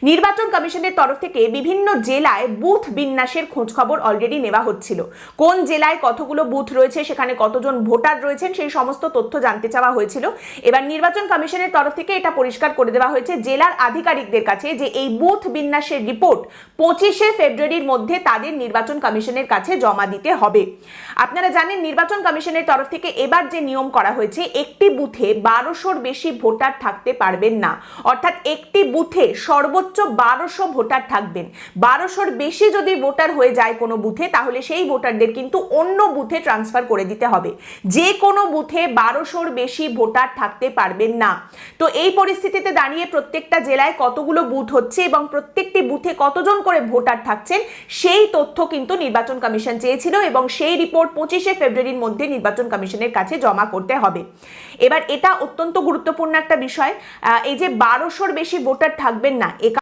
নির্বাচন কমিশনের তরফ থেকে বিভিন্ন জেলায় বুথ বিন্যাসের খোঁজ খবর অলরেডি নেওয়া হচ্ছিল। কোন জেলায় কতগুলো বুথ রয়েছে, সেখানে কতজন ভোটার রয়েছেন, সেই সমস্ত তথ্য জানতে চাওয়া হয়েছিল। এবার নির্বাচন কমিশনের তরফ থেকে এটা পরিষ্কার করে দেওয়া হয়েছে জেলার আধিকারিকদের কাছে যে এই বুথ বিন্যাসের রিপোর্ট 25শে ফেব্রুয়ারির মধ্যে তাদের নির্বাচন কমিশনের কাছে জমা দিতে হবে। আপনারা জানেন নির্বাচন কমিশনের তরফ থেকে এবার যে নিয়ম করা হয়েছে, একটি বুথে 1200-র বেশি ভোটার থাকতে পারবেন না। অর্থাৎ একটি বুথে সর্বোচ্চ 1200 ভোটার থাকবেন। 1200-র বেশি যদি ভোটার হয়ে যায় কোনো বুথে, তাহলে সেই ভোটারদের কিন্তু অন্য বুথে ট্রান্সফার করে দিতে হবে। যে কোনো বুথে 1200-র বেশি ভোটার থাকতে পারবেন না। তো এই পরিস্থিতিতে দাঁড়িয়ে প্রত্যেকটা জেলায় কতগুলো বুথ হচ্ছে এবং প্রত্যেকটি বুথে কতজন করে ভোটার থাকছেন, সেই তথ্য কিন্তু নির্বাচন কমিশন চেয়েছিল এবং সেই রিপোর্ট 25শে ফেব্রুয়ারির মধ্যে নির্বাচন কমিশনের কাছে জমা করতে হবে। এবার এটা অত্যন্ত গুরুত্বপূর্ণ একটা বিষয়, এই যে 1200-র বেশি ভোটার থাকবেন না,